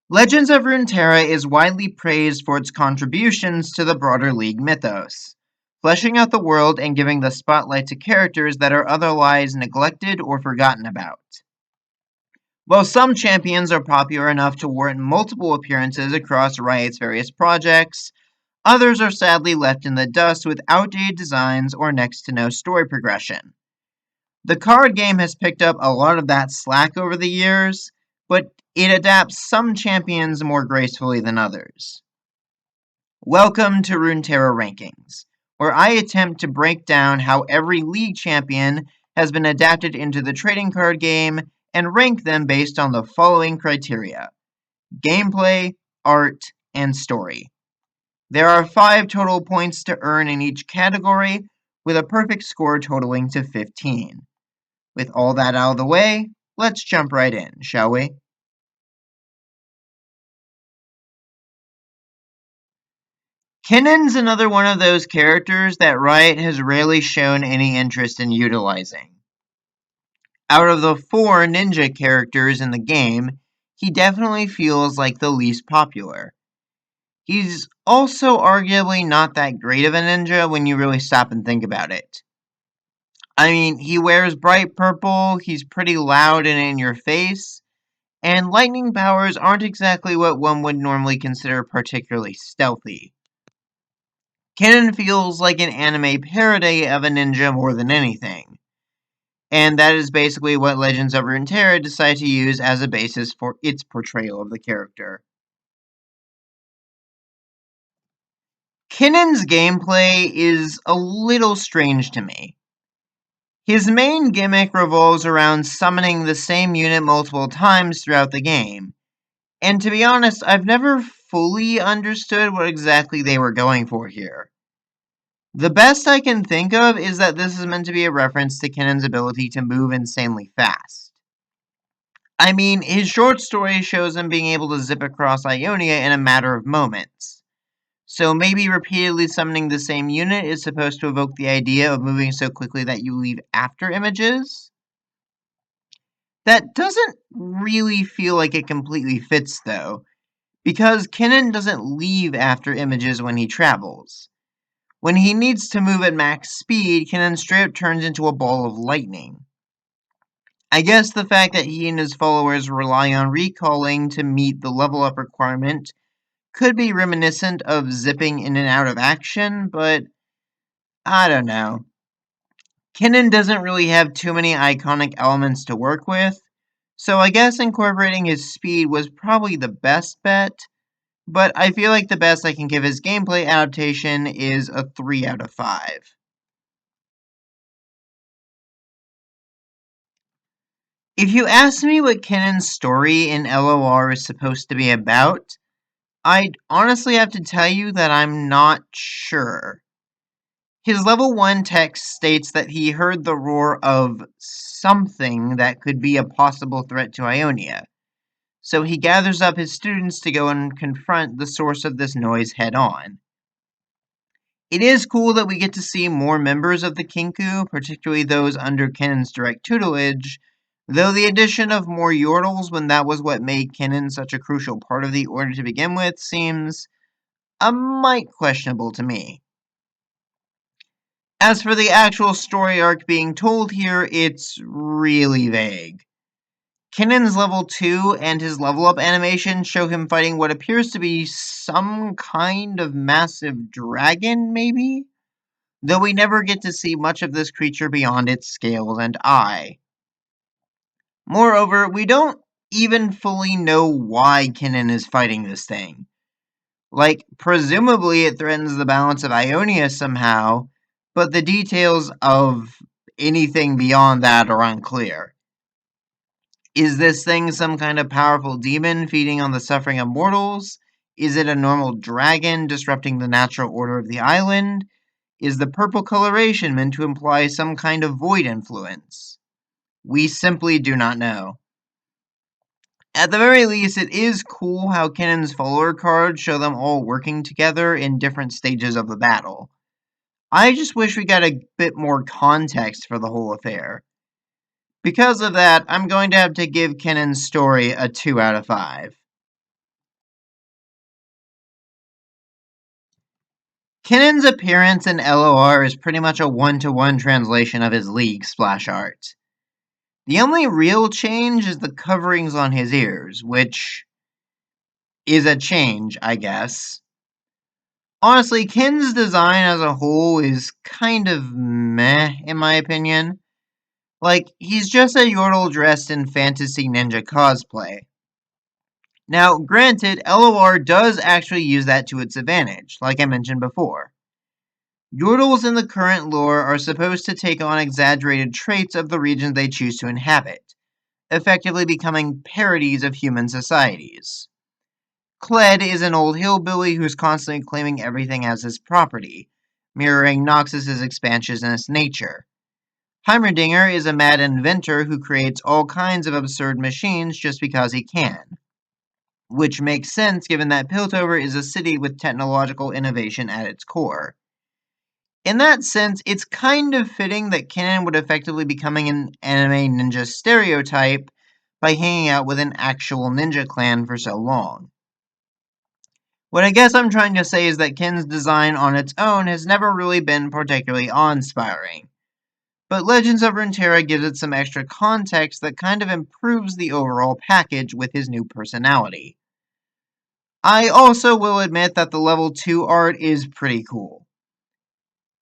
Legends of Runeterra is widely praised for its contributions to the broader League mythos, fleshing out the world and giving the spotlight to characters that are otherwise neglected or forgotten about. While some champions are popular enough to warrant multiple appearances across Riot's various projects, others are sadly left in the dust with outdated designs or next to no story progression. The card game has picked up a lot of that slack over the years, but it adapts some champions more gracefully than others. Welcome to Runeterra Rankings, where I attempt to break down how every League champion has been adapted into the trading card game and rank them based on the following criteria: gameplay, art, and story. There are 5 total points to earn in each category, with a perfect score totaling to 15. With all that out of the way, let's jump right in, shall we? Kennen's another one of those characters that Riot has rarely shown any interest in utilizing. Out of the 4 ninja characters in the game, he definitely feels like the least popular. He's also arguably not that great of a ninja when you really stop and think about it. I mean, he wears bright purple, he's pretty loud and in your face, and lightning powers aren't exactly what one would normally consider particularly stealthy. Kennen feels like an anime parody of a ninja more than anything, and that is basically what Legends of Runeterra decided to use as a basis for its portrayal of the character. Kennen's gameplay is a little strange to me. His main gimmick revolves around summoning the same unit multiple times throughout the game, and to be honest, I've never fully understood what exactly they were going for here. The best I can think of is that this is meant to be a reference to Kennen's ability to move insanely fast. I mean, his short story shows him being able to zip across Ionia in a matter of moments. So maybe repeatedly summoning the same unit is supposed to evoke the idea of moving so quickly that you leave after images? That doesn't really feel like it completely fits though, because Kennen doesn't leave after images when he travels. When he needs to move at max speed, Kennen straight up turns into a ball of lightning. I guess the fact that he and his followers rely on recalling to meet the level up requirement could be reminiscent of zipping in and out of action, but I don't know. Kennen doesn't really have too many iconic elements to work with, so I guess incorporating his speed was probably the best bet, but I feel like the best I can give his gameplay adaptation is a 3 out of 5. If you ask me what Kennen's story in LOR is supposed to be about, I'd honestly have to tell you that I'm not sure. His level 1 text states that he heard the roar of something that could be a possible threat to Ionia, so he gathers up his students to go and confront the source of this noise head on. It is cool that we get to see more members of the Kinku, particularly those under Kennen's direct tutelage, though the addition of more Yordles when that was what made Kennen such a crucial part of the Order to begin with seems a mite questionable to me. As for the actual story arc being told here, it's really vague. Kennen's level 2 and his level up animation show him fighting what appears to be some kind of massive dragon, maybe? Though we never get to see much of this creature beyond its scales and eye. Moreover, we don't even fully know why Kennen is fighting this thing. Like, presumably it threatens the balance of Ionia somehow, but the details of anything beyond that are unclear. Is this thing some kind of powerful demon feeding on the suffering of mortals? Is it a normal dragon disrupting the natural order of the island? Is the purple coloration meant to imply some kind of void influence? We simply do not know. At the very least, it is cool how Kennen's follower cards show them all working together in different stages of the battle. I just wish we got a bit more context for the whole affair. Because of that, I'm going to have to give Kennen's story a 2 out of 5. Kennen's appearance in LOR is pretty much a one-to-one translation of his League splash art. The only real change is the coverings on his ears, which is a change, I guess. Honestly, Ken's design as a whole is kind of meh, in my opinion. Like, he's just a Yordle dressed in fantasy ninja cosplay. Now, granted, LOR does actually use that to its advantage, like I mentioned before. Yordles in the current lore are supposed to take on exaggerated traits of the regions they choose to inhabit, effectively becoming parodies of human societies. Kled is an old hillbilly who's constantly claiming everything as his property, mirroring Noxus's expansionist nature. Heimerdinger is a mad inventor who creates all kinds of absurd machines just because he can, which makes sense given that Piltover is a city with technological innovation at its core. In that sense, it's kind of fitting that Kennen would effectively becoming an anime ninja stereotype by hanging out with an actual ninja clan for so long. What I guess I'm trying to say is that Ken's design on its own has never really been particularly awe-inspiring, but Legends of Runeterra gives it some extra context that kind of improves the overall package with his new personality. I also will admit that the level 2 art is pretty cool.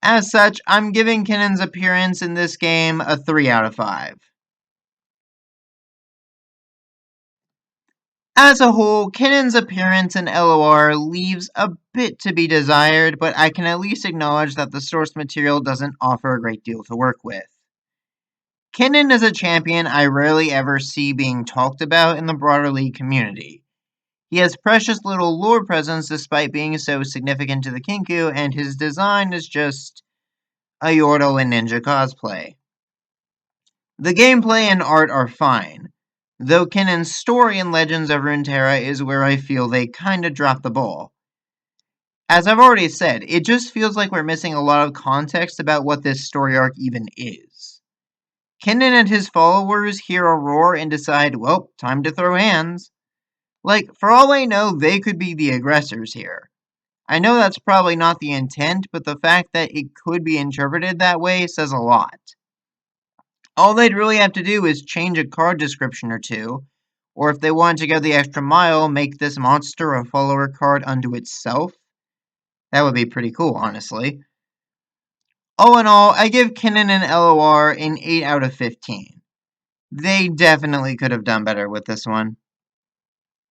As such, I'm giving Kennen's appearance in this game a 3 out of 5. As a whole, Kennen's appearance in LOR leaves a bit to be desired, but I can at least acknowledge that the source material doesn't offer a great deal to work with. Kennen is a champion I rarely ever see being talked about in the broader League community. He has precious little lore presence despite being so significant to the Kinku, and his design is just a Yordle in ninja cosplay. The gameplay and art are fine, though Kennen's story in Legends of Runeterra is where I feel they kinda dropped the ball. As I've already said, it just feels like we're missing a lot of context about what this story arc even is. Kennen and his followers hear a roar and decide, well, time to throw hands. Like, for all I know, they could be the aggressors here. I know that's probably not the intent, but the fact that it could be interpreted that way says a lot. All they'd really have to do is change a card description or two, or if they wanted to go the extra mile, make this monster a follower card unto itself. That would be pretty cool, honestly. All in all, I give Kennen and LOR an 8 out of 15. They definitely could have done better with this one.